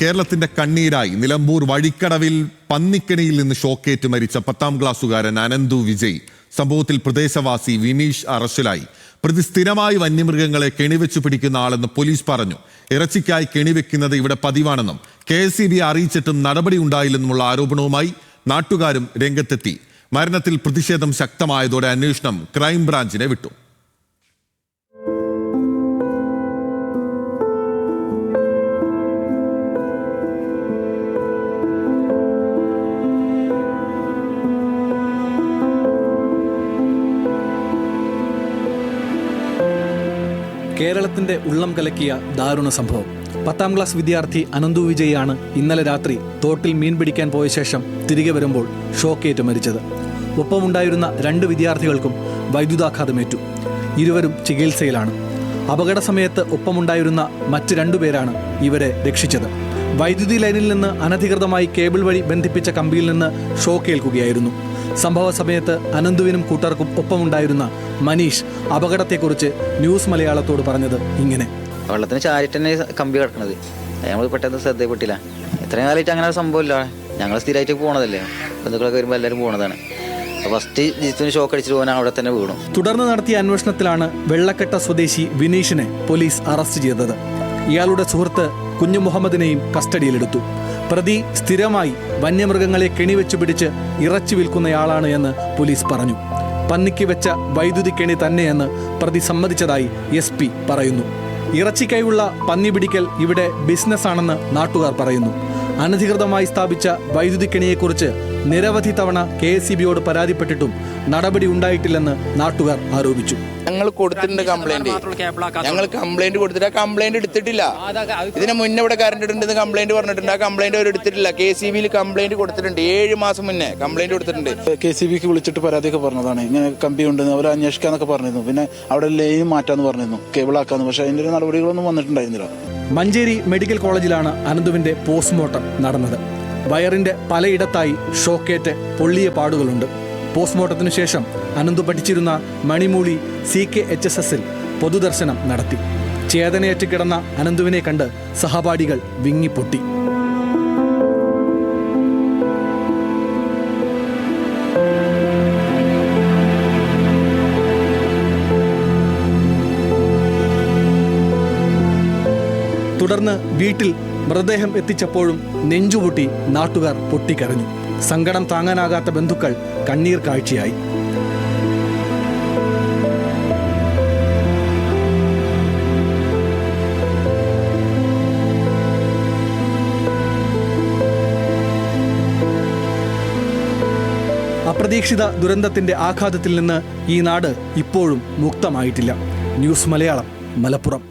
കേരളത്തിന്റെ കണ്ണീരായി നിലമ്പൂർ വഴിക്കടവിൽ പന്നിക്കണിയിൽ നിന്ന് ഷോക്കേറ്റ് മരിച്ച 10ാം ക്ലാസ്സുകാരൻ അനന്തു വിജയ്. സംഭവത്തിൽ പ്രദേശവാസി വിനീഷ് അറസ്റ്റിലായി. പ്രതി സ്ഥിരമായി വന്യമൃഗങ്ങളെ കെണിവെച്ചു പിടിക്കുന്ന ആളെന്ന് പോലീസ് പറഞ്ഞു. ഇറച്ചിക്കായി കെണിവെക്കുന്നത് ഇവിടെ പതിവാണെന്നും KSEB അറിയിച്ചിട്ടും നടപടി ഉണ്ടായില്ലെന്നുമുള്ള ആരോപണവുമായി നാട്ടുകാരും രംഗത്തെത്തി. മരണത്തിൽ പ്രതിഷേധം ശക്തമായതോടെ അന്വേഷണം ക്രൈംബ്രാഞ്ചിനെ വിട്ടു. കേരളത്തിന്റെ ഉള്ളം കലക്കിയ ദാരുണ സംഭവം. 10ാം ക്ലാസ് വിദ്യാർത്ഥി അനന്തു വിജയാണ് ഇന്നലെ രാത്രി തോട്ടിൽ മീൻ പിടിക്കാൻ പോയ ശേഷം തിരികെ വരുമ്പോൾ ഷോക്കേറ്റ് മരിച്ചത്. ഒപ്പമുണ്ടായിരുന്ന 2 വിദ്യാർത്ഥികൾക്കും വൈദ്യുതാഘാതമേറ്റു. ഇരുവരും ചികിത്സയിലാണ്. അപകട സമയത്ത് ഒപ്പമുണ്ടായിരുന്ന മറ്റ് 2 പേരാണ് ഇവരെ രക്ഷിച്ചത്. വൈദ്യുതി ലൈനിൽ നിന്ന് അനധികൃതമായി കേബിൾ വഴി ബന്ധിപ്പിച്ച കമ്പിയിൽ നിന്ന് ഷോക്കേൽക്കുകയായിരുന്നു. സംഭവ സമയത്ത് അനന്തുവിനും കൂട്ടർക്കും ഒപ്പമുണ്ടായിരുന്ന മനീഷ് അപകടത്തെക്കുറിച്ച് ന്യൂസ് മലയാളത്തോട് പറഞ്ഞത് ഇങ്ങനെ: വെള്ളത്തിന് ചാരിട്ട് തന്നെ കമ്പി കിടക്കണത്, ഞങ്ങൾ പെട്ടെന്ന് ശ്രദ്ധപ്പെട്ടില്ല. ഇത്രയും കാലമായിട്ട് അങ്ങനെ സംഭവമില്ല. ഞങ്ങൾ സ്ഥിരമായിട്ട് പോണതല്ലേ, ബന്ധുക്കളൊക്കെ വരുമ്പോൾ എല്ലാവരും പോണതാണ്. ഫസ്റ്റ് ജിത്തിന് ഷോക്ക് അടിച്ചിട്ട് പോകാൻ അവിടെ തന്നെ വീണു. തുടർന്ന് നടത്തിയ അന്വേഷണത്തിലാണ് വെള്ളക്കെട്ട സ്വദേശി വിനീഷിനെ പോലീസ് അറസ്റ്റ് ചെയ്തത്. ഇയാളുടെ സുഹൃത്ത് കുഞ്ഞു മുഹമ്മദിനെയും കസ്റ്റഡിയിലെടുത്തു. പ്രതി സ്ഥിരമായി വന്യമൃഗങ്ങളെ കെണിവെച്ചു പിടിച്ച് ഇറച്ചി വിൽക്കുന്നയാളാണ് എന്ന് പോലീസ് പറഞ്ഞു. പന്നിക്ക് വെച്ച വൈദ്യുതി കെണി തന്നെയെന്ന് പ്രതി സമ്മതിച്ചതായി SP പറയുന്നു. ഇറച്ചിക്കായുള്ള പന്നി പിടിക്കൽ ഇവിടെ ബിസിനസ്സാണെന്ന് നാട്ടുകാർ പറയുന്നു. അനധികൃതമായി സ്ഥാപിച്ച വൈദ്യുതി കെണിയെക്കുറിച്ച് നിരവധി തവണ KSEBയോട് പരാതിപ്പെട്ടിട്ടും നടപടി ഉണ്ടായിട്ടില്ലെന്ന് നാട്ടുകാർ ആരോപിച്ചു. ഞങ്ങൾ കൊടുത്തിട്ടുണ്ട് കംപ്ലൈന്റ്. ഞങ്ങൾ കംപ്ലൈന്റ് കൊടുത്തിട്ട് ആ കംപ്ലൈന്റ് എടുത്തിട്ടില്ല. ഇതിന് മുന്നേ ഇവിടെ കറണ്ട് ഇടുണ്ടെന്ന് കംപ്ലൈന്റ് പറഞ്ഞിട്ടുണ്ട്. ആ കംപ്ലൈന്റ് അവർ എടുത്തിട്ടില്ല. KSEBയിൽ കംപ്ലൈന്റ് കൊടുത്തിട്ടുണ്ട്. 7 മാസം മുന്നേ കംപ്ലൈന്റ് കൊടുത്തിട്ടുണ്ട്. KSEBക്ക് വിളിച്ചിട്ട് പരാതിയൊക്കെ പറഞ്ഞതാണ്. ഇങ്ങനെ കമ്പി ഉണ്ടെന്ന് അവർ അന്വേഷിക്കാന്നൊക്കെ പറഞ്ഞിരുന്നു. പിന്നെ അവിടെ ലൈൻ മാറ്റാന്ന് പറഞ്ഞിരുന്നു, കേബിൾ ആക്കാന്ന്. പക്ഷെ അതിന്റെ ഒരു നടപടികളൊന്നും വന്നിട്ടുണ്ടായിരുന്നില്ല. മഞ്ചേരി മെഡിക്കൽ കോളേജിലാണ് അനന്തുവിന്റെ പോസ്റ്റ്മോർട്ടം നടന്നത്. വയറിന്റെ പലയിടത്തായി ഷോക്കേറ്റ് പൊള്ളിയ പാടുകളുണ്ട്. പോസ്റ്റ്മോർട്ടത്തിനു ശേഷം അനന്തു പഠിച്ചിരുന്ന മണിമൂളി CKHSSൽ പൊതുദർശനം നടത്തി. ചേതനയേറ്റ് കിടന്ന അനന്തുവിനെ കണ്ട് സഹപാഠികൾ വിങ്ങിപ്പൊട്ടി. തുടർന്ന് വീട്ടിൽ മൃതദേഹം എത്തിച്ചപ്പോഴും നെഞ്ചുപൊട്ടി നാട്ടുകാർ പൊട്ടിക്കരഞ്ഞു. സങ്കടം താങ്ങാനാകാത്ത ബന്ധുക്കൾ കണ്ണീർ കാഴ്ചയായി. അപ്രതീക്ഷിത ദുരന്തത്തിന്റെ ആഘാതത്തിൽ നിന്ന് ഈ നാട് ഇപ്പോഴും മുക്തമായിട്ടില്ല. ന്യൂസ് മലയാളം, മലപ്പുറം.